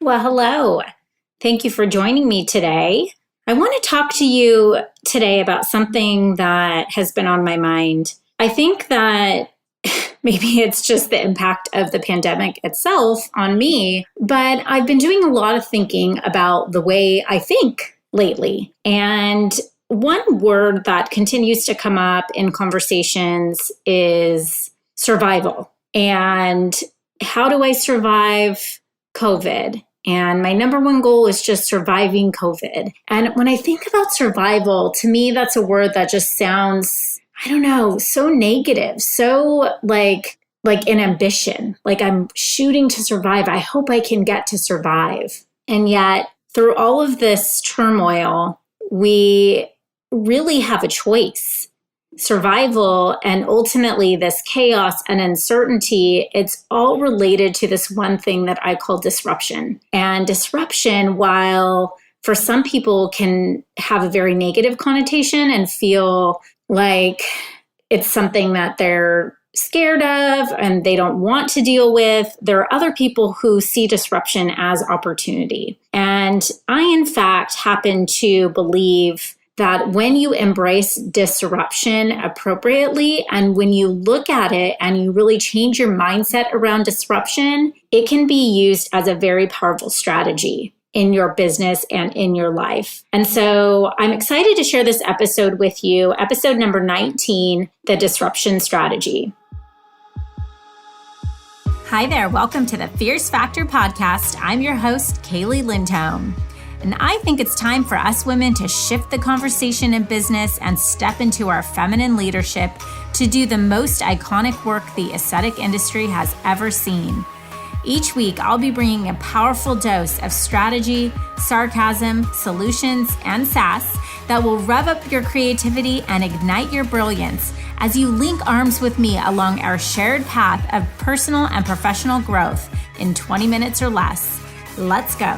Well, hello. Thank you for joining me today. I want to talk to you today about something that has been on my mind. I think that maybe it's just the impact of the pandemic itself on me, but I've been doing a lot of thinking about the way I think lately. And one word that continues to come up in conversations is survival. And how do I survive COVID? And my number one goal is just surviving COVID. And when I think about survival, to me, that's a word that just sounds, I don't know, so negative, so like an ambition, like I'm shooting to survive. I hope I can get to survive. And yet through all of this turmoil, we really have a choice. Survival and ultimately this chaos and uncertainty, it's all related to this one thing that I call disruption. And disruption, while for some people can have a very negative connotation and feel like it's something that they're scared of and they don't want to deal with, there are other people who see disruption as opportunity. And I, in fact, happen to believe that when you embrace disruption appropriately and when you look at it and you really change your mindset around disruption, it can be used as a very powerful strategy in your business and in your life. And so I'm excited to share this episode with you, episode number 19, The Disruption Strategy. Hi there, welcome to the Fierce Factor podcast. I'm your host, Kaeli Lindholm. And I think it's time for us women to shift the conversation in business and step into our feminine leadership to do the most iconic work the aesthetic industry has ever seen. Each week, I'll be bringing a powerful dose of strategy, sarcasm, solutions, and sass that will rev up your creativity and ignite your brilliance as you link arms with me along our shared path of personal and professional growth in 20 minutes or less. Let's go.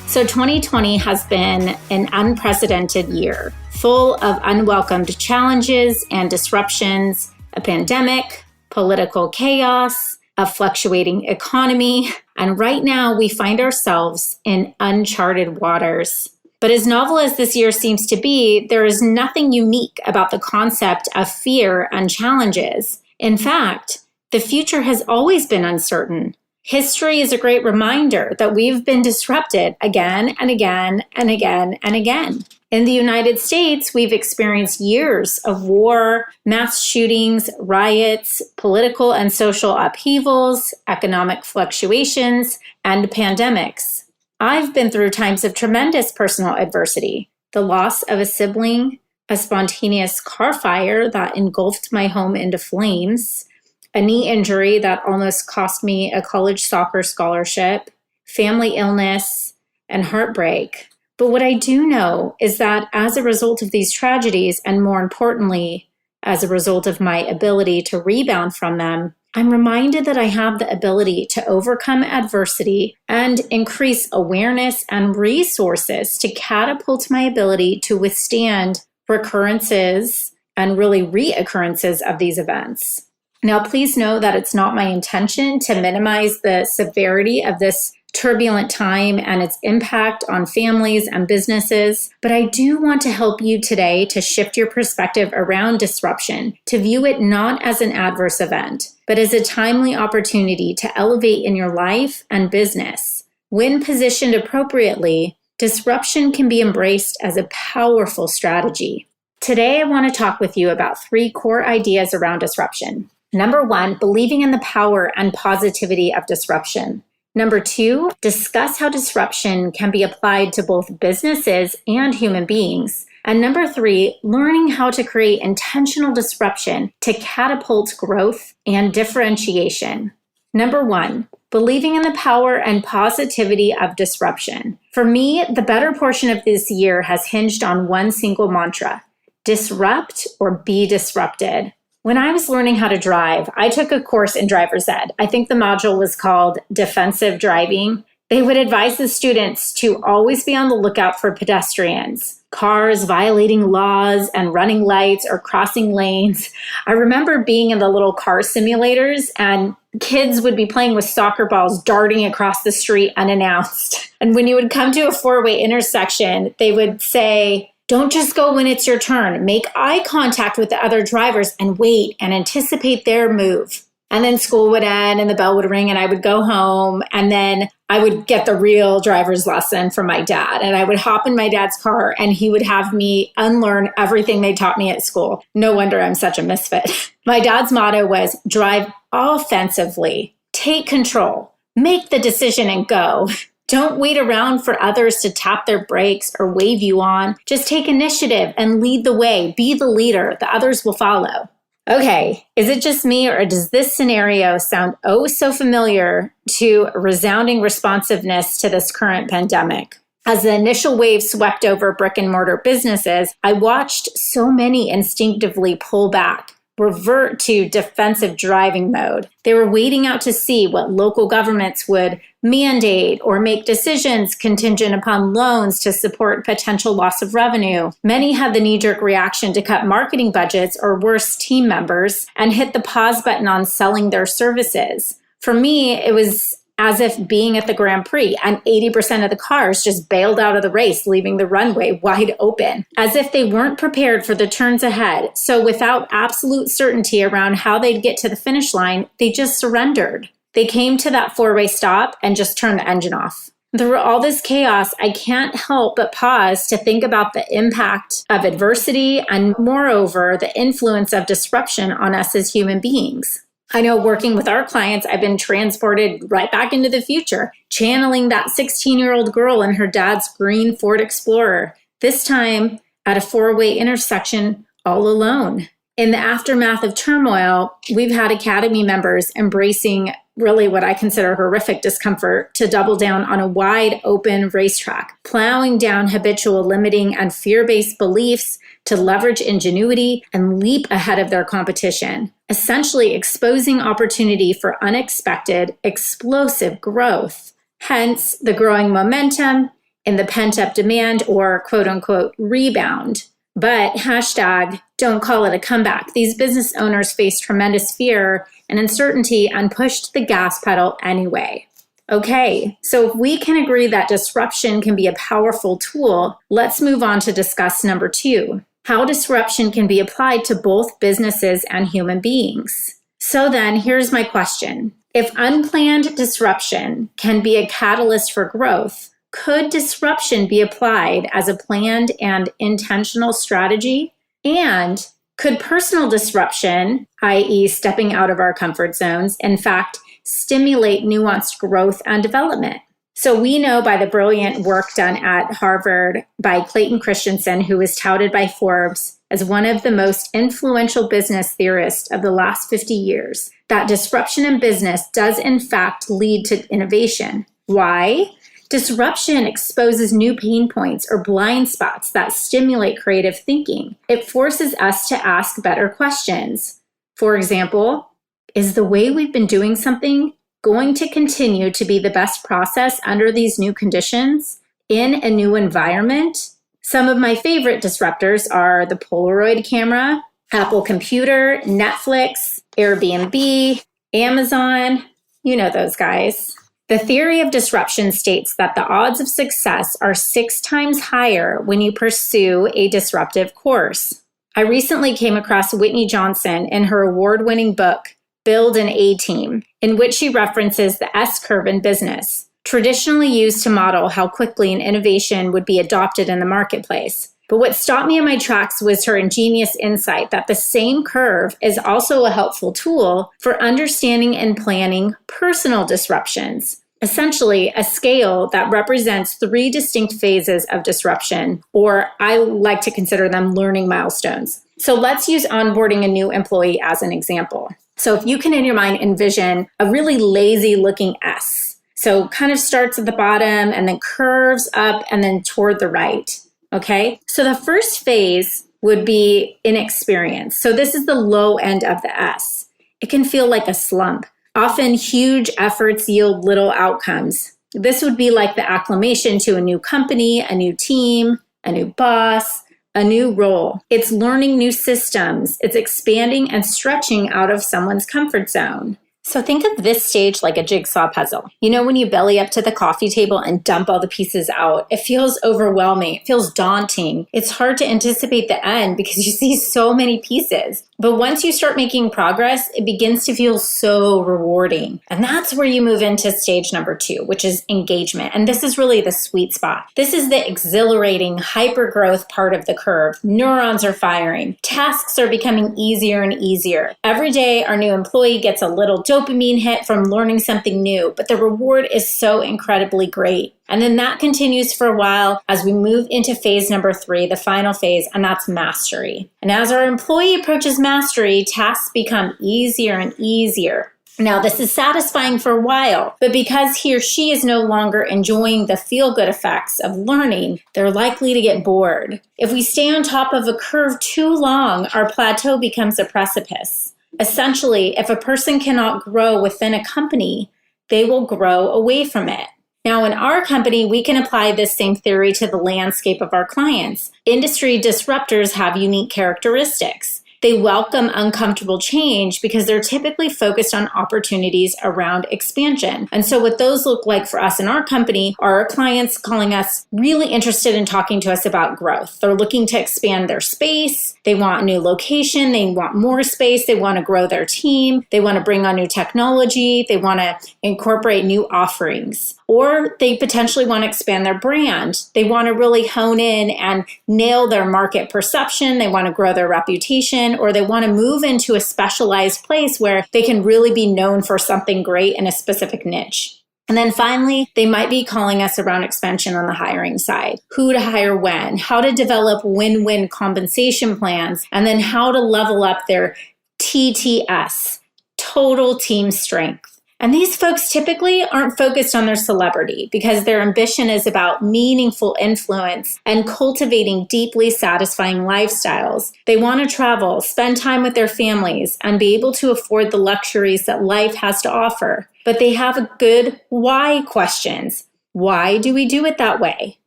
So 2020 has been an unprecedented year, full of unwelcomed challenges and disruptions, a pandemic, political chaos, a fluctuating economy, and right now we find ourselves in uncharted waters. But as novel as this year seems to be, there is nothing unique about the concept of fear and challenges. In fact, the future has always been uncertain. History is a great reminder that we've been disrupted again and again and again and again. In the United States, we've experienced years of war, mass shootings, riots, political and social upheavals, economic fluctuations, and pandemics. I've been through times of tremendous personal adversity, the loss of a sibling, a spontaneous car fire that engulfed my home into flames, a knee injury that almost cost me a college soccer scholarship, family illness, and heartbreak. But what I do know is that as a result of these tragedies, and more importantly, as a result of my ability to rebound from them, I'm reminded that I have the ability to overcome adversity and increase awareness and resources to catapult my ability to withstand recurrences and really reoccurrences of these events. Now, please know that it's not my intention to minimize the severity of this turbulent time and its impact on families and businesses, but I do want to help you today to shift your perspective around disruption, to view it not as an adverse event, but as a timely opportunity to elevate in your life and business. When positioned appropriately, disruption can be embraced as a powerful strategy. Today, I want to talk with you about 3 core ideas around disruption. Number 1, believing in the power and positivity of disruption. Number 2, discuss how disruption can be applied to both businesses and human beings. And number 3, learning how to create intentional disruption to catapult growth and differentiation. Number 1, believing in the power and positivity of disruption. For me, the better portion of this year has hinged on one single mantra: disrupt or be disrupted. When I was learning how to drive, I took a course in driver's ed. I think the module was called Defensive Driving. They would advise the students to always be on the lookout for pedestrians. cars violating laws and running lights or crossing lanes. I remember being in the little car simulators and kids would be playing with soccer balls darting across the street unannounced. And when you would come to a four-way intersection, they would say, don't just go when it's your turn. Make eye contact with the other drivers and wait and anticipate their move. And then school would end and the bell would ring and I would go home and then I would get the real driver's lesson from my dad. And I would hop in my dad's car and he would have me unlearn everything they taught me at school. No wonder I'm such a misfit. My dad's motto was drive offensively, take control, make the decision and go. Don't wait around for others to tap their brakes or wave you on. Just take initiative and lead the way. Be the leader. The others will follow. Okay, is it just me or does this scenario sound oh so familiar to resounding responsiveness to this current pandemic? As the initial wave swept over brick and mortar businesses, I watched so many instinctively pull back, revert to defensive driving mode. They were waiting out to see what local governments would mandate or make decisions contingent upon loans to support potential loss of revenue. Many had the knee-jerk reaction to cut marketing budgets or worse, team members, and hit the pause button on selling their services. For me, it was as if being at the Grand Prix and 80% of the cars just bailed out of the race, leaving the runway wide open, as if they weren't prepared for the turns ahead. So without absolute certainty around how they'd get to the finish line, they just surrendered. They came to that four-way stop and just turned the engine off. Through all this chaos, I can't help but pause to think about the impact of adversity and, moreover, the influence of disruption on us as human beings. I know working with our clients, I've been transported right back into the future, channeling that 16-year-old girl in her dad's green Ford Explorer, this time at a four-way intersection all alone. In the aftermath of turmoil, we've had Academy members embracing really what I consider horrific discomfort to double down on a wide open racetrack, plowing down habitual limiting and fear-based beliefs to leverage ingenuity and leap ahead of their competition, essentially exposing opportunity for unexpected, explosive growth. Hence, the growing momentum in the pent-up demand or quote-unquote rebound. But hashtag, don't call it a comeback. These business owners faced tremendous fear and uncertainty and pushed the gas pedal anyway. Okay, so if we can agree that disruption can be a powerful tool, let's move on to discuss number 2, how disruption can be applied to both businesses and human beings. So then, here's my question. If unplanned disruption can be a catalyst for growth, could disruption be applied as a planned and intentional strategy? And could personal disruption, i.e. stepping out of our comfort zones, in fact, stimulate nuanced growth and development? So we know by the brilliant work done at Harvard by Clayton Christensen, who is touted by Forbes as one of the most influential business theorists of the last 50 years, that disruption in business does in fact lead to innovation. Why? Disruption exposes new pain points or blind spots that stimulate creative thinking. It forces us to ask better questions. For example, is the way we've been doing something going to continue to be the best process under these new conditions in a new environment? Some of my favorite disruptors are the Polaroid camera, Apple Computer, Netflix, Airbnb, Amazon. You know those guys. The theory of disruption states that the odds of success are 6 times higher when you pursue a disruptive course. I recently came across Whitney Johnson in her award-winning book, Build an A-Team, in which she references the S-curve in business, traditionally used to model how quickly an innovation would be adopted in the marketplace. But what stopped me in my tracks was her ingenious insight that the same curve is also a helpful tool for understanding and planning personal disruptions, essentially a scale that represents 3 distinct phases of disruption, or I like to consider them learning milestones. So let's use onboarding a new employee as an example. So if you can in your mind envision a really lazy looking S, so kind of starts at the bottom and then curves up and then toward the right. Okay, so the first phase would be inexperience. So this is the low end of the S. It can feel like a slump. Often huge efforts yield little outcomes. This would be like the acclimation to a new company, a new team, a new boss, a new role. It's learning new systems. It's expanding and stretching out of someone's comfort zone. So think of this stage like a jigsaw puzzle. You know, when you belly up to the coffee table and dump all the pieces out, it feels overwhelming. It feels daunting. It's hard to anticipate the end because you see so many pieces. But once you start making progress, it begins to feel so rewarding. And that's where you move into stage number 2, which is engagement. And this is really the sweet spot. This is the exhilarating hyper-growth part of the curve. Neurons are firing. Tasks are becoming easier and easier. Every day, our new employee gets a little dopamine hit from learning something new, but the reward is so incredibly great. And then that continues for a while as we move into phase number 3, the final phase, and that's mastery. And as our employee approaches mastery, tasks become easier and easier. Now, this is satisfying for a while, but because he or she is no longer enjoying the feel-good effects of learning, they're likely to get bored. If we stay on top of a curve too long, our plateau becomes a precipice. Essentially, if a person cannot grow within a company, they will grow away from it. Now, in our company, we can apply this same theory to the landscape of our clients. Industry disruptors have unique characteristics. They welcome uncomfortable change because they're typically focused on opportunities around expansion. And so what those look like for us in our company are our clients calling us really interested in talking to us about growth. They're looking to expand their space. They want a new location. They want more space. They want to grow their team. They want to bring on new technology. They want to incorporate new offerings. Or they potentially want to expand their brand. They want to really hone in and nail their market perception. They want to grow their reputation, or they want to move into a specialized place where they can really be known for something great in a specific niche. And then finally, they might be calling us around expansion on the hiring side. Who to hire when, how to develop win-win compensation plans, and then how to level up their TTS, total team strength. And these folks typically aren't focused on their celebrity because their ambition is about meaningful influence and cultivating deeply satisfying lifestyles. They want to travel, spend time with their families, and be able to afford the luxuries that life has to offer. But they have a good why questions. Why do we do it that way?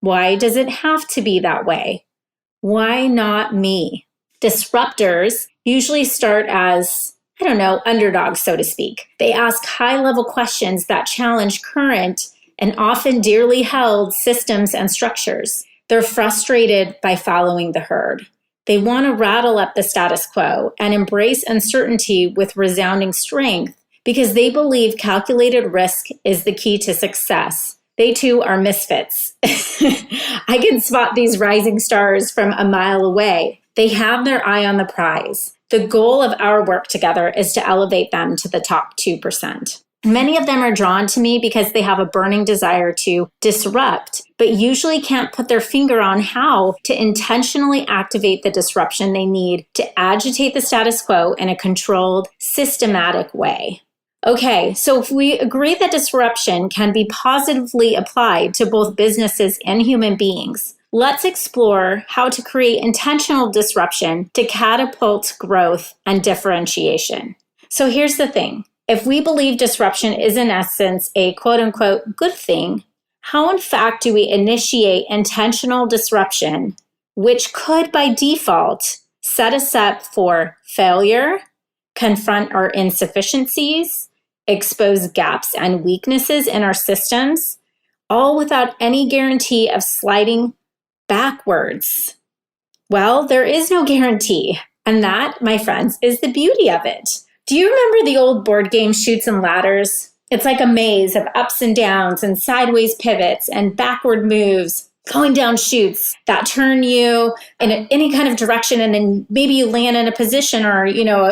Why does it have to be that way? Why not me? Disruptors usually start as underdogs, so to speak. They ask high-level questions that challenge current and often dearly held systems and structures. They're frustrated by following the herd. They want to rattle up the status quo and embrace uncertainty with resounding strength because they believe calculated risk is the key to success. They too are misfits. I can spot these rising stars from a mile away. They have their eye on the prize. The goal of our work together is to elevate them to the top 2%. Many of them are drawn to me because they have a burning desire to disrupt, but usually can't put their finger on how to intentionally activate the disruption they need to agitate the status quo in a controlled, systematic way. Okay, so if we agree that disruption can be positively applied to both businesses and human beings, let's explore how to create intentional disruption to catapult growth and differentiation. So here's the thing. If we believe disruption is in essence a quote-unquote good thing, how in fact do we initiate intentional disruption, which could by default set us up for failure, confront our insufficiencies, expose gaps and weaknesses in our systems, all without any guarantee of sliding backwards? Well, there is no guarantee. And that, my friends, is the beauty of it. Do you remember the old board game Chutes and Ladders? It's like a maze of ups and downs and sideways pivots and backward moves, going down chutes that turn you in any kind of direction. And then maybe you land in a position or,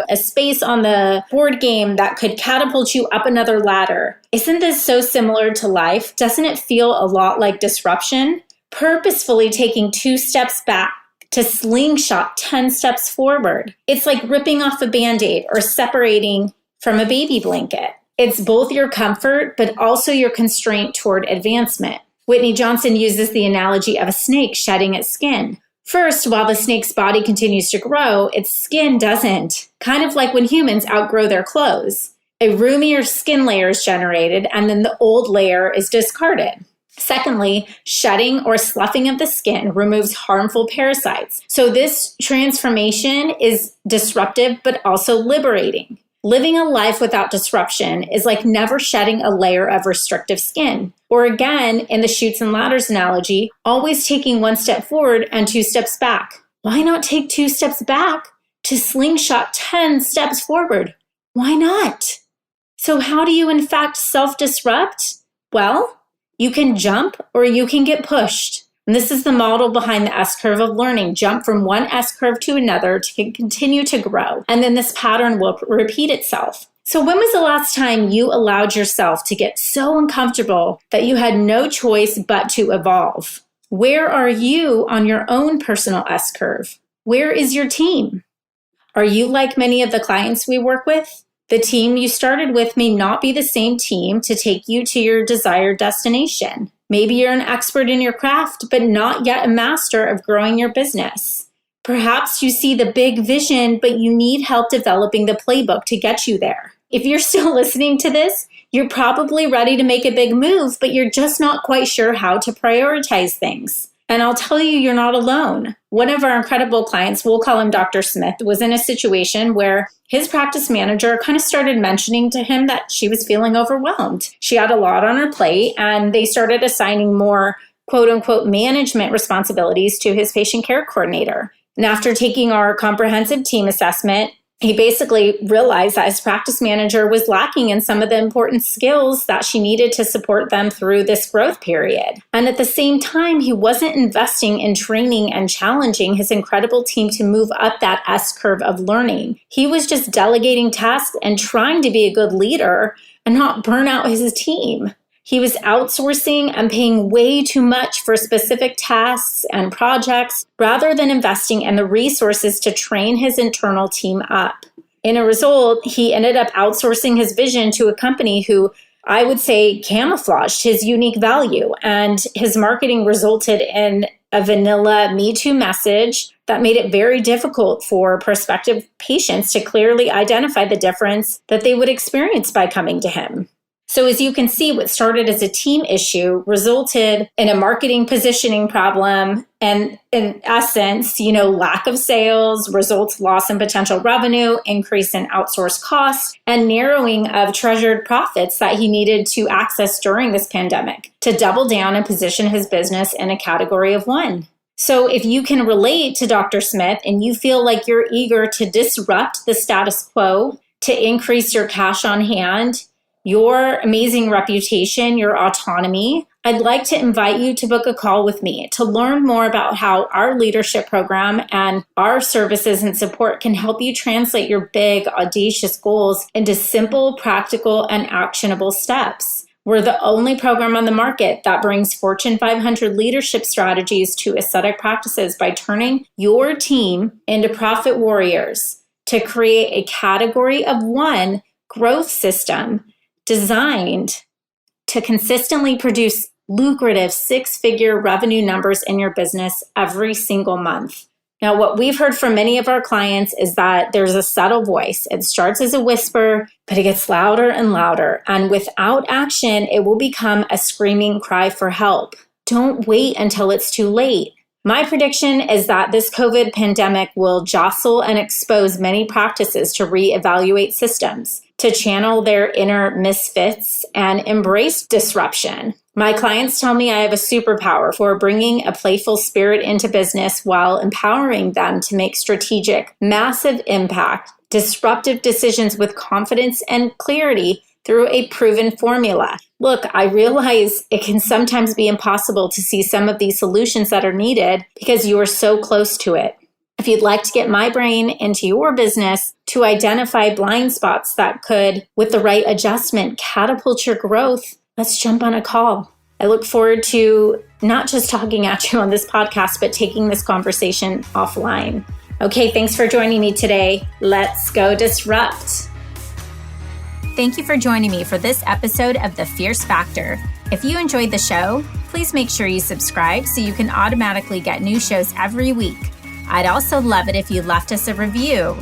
a space on the board game that could catapult you up another ladder. Isn't this so similar to life? Doesn't it feel a lot like disruption? Purposefully taking 2 steps back to slingshot 10 steps forward. It's like ripping off a Band-Aid or separating from a baby blanket. It's both your comfort, but also your constraint toward advancement. Whitney Johnson uses the analogy of a snake shedding its skin. First, while the snake's body continues to grow, its skin doesn't. Kind of like when humans outgrow their clothes. A roomier skin layer is generated, and then the old layer is discarded. Secondly, shedding or sloughing of the skin removes harmful parasites. So this transformation is disruptive, but also liberating. Living a life without disruption is like never shedding a layer of restrictive skin. Or again, in the chutes and ladders analogy, always taking one step forward and 2 steps back. Why not take 2 steps back to slingshot 10 steps forward? Why not? So how do you in fact self-disrupt? Well, you can jump or you can get pushed. And this is the model behind the S-curve of learning. Jump from one S-curve to another to continue to grow. And then this pattern will repeat itself. So when was the last time you allowed yourself to get so uncomfortable that you had no choice but to evolve? Where are you on your own personal S-curve? Where is your team? Are you like many of the clients we work with? The team you started with may not be the same team to take you to your desired destination. Maybe you're an expert in your craft, but not yet a master of growing your business. Perhaps you see the big vision, but you need help developing the playbook to get you there. If you're still listening to this, you're probably ready to make a big move, but you're just not quite sure how to prioritize things. And I'll tell you, you're not alone. One of our incredible clients, we'll call him Dr. Smith, was in a situation where his practice manager kind of started mentioning to him that she was feeling overwhelmed. She had a lot on her plate, and they started assigning more quote unquote management responsibilities to his patient care coordinator. And after taking our comprehensive team assessment, he basically realized that his practice manager was lacking in some of the important skills that she needed to support them through this growth period. And at the same time, he wasn't investing in training and challenging his incredible team to move up that S-curve of learning. He was just delegating tasks and trying to be a good leader and not burn out his team. He was outsourcing and paying way too much for specific tasks and projects rather than investing in the resources to train his internal team up. In a result, he ended up outsourcing his vision to a company who I would say camouflaged his unique value, and his marketing resulted in a vanilla Me Too message that made it very difficult for prospective patients to clearly identify the difference that they would experience by coming to him. So as you can see, what started as a team issue resulted in a marketing positioning problem and in essence, lack of sales, results loss in potential revenue, increase in outsourced costs, and narrowing of treasured profits that he needed to access during this pandemic to double down and position his business in a category of one. So if you can relate to Dr. Smith and you feel like you're eager to disrupt the status quo, to increase your cash on hand, your amazing reputation, your autonomy, I'd like to invite you to book a call with me to learn more about how our leadership program and our services and support can help you translate your big, audacious goals into simple, practical, and actionable steps. We're the only program on the market that brings Fortune 500 leadership strategies to aesthetic practices by turning your team into profit warriors to create a category of one growth system designed to consistently produce lucrative 6-figure revenue numbers in your business every single month. Now, what we've heard from many of our clients is that there's a subtle voice. It starts as a whisper, but it gets louder and louder. And without action, it will become a screaming cry for help. Don't wait until it's too late. My prediction is that this COVID pandemic will jostle and expose many practices to reevaluate systems, to channel their inner misfits and embrace disruption. My clients tell me I have a superpower for bringing a playful spirit into business while empowering them to make strategic, massive impact, disruptive decisions with confidence and clarity through a proven formula. Look, I realize it can sometimes be impossible to see some of these solutions that are needed because you are so close to it. If you'd like to get my brain into your business to identify blind spots that could, with the right adjustment, catapult your growth, let's jump on a call. I look forward to not just talking at you on this podcast, but taking this conversation offline. Okay, thanks for joining me today. Let's go disrupt. Thank you for joining me for this episode of The Fierce Factor. If you enjoyed the show, please make sure you subscribe so you can automatically get new shows every week. I'd also love it if you left us a review.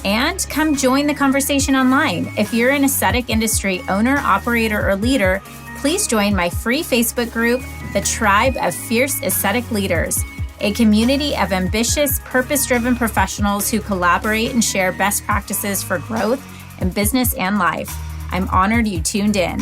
And come join the conversation online. If you're an aesthetic industry owner, operator, or leader, please join my free Facebook group, The Tribe of Fierce Aesthetic Leaders, a community of ambitious, purpose-driven professionals who collaborate and share best practices for growth in business and life. I'm honored you tuned in.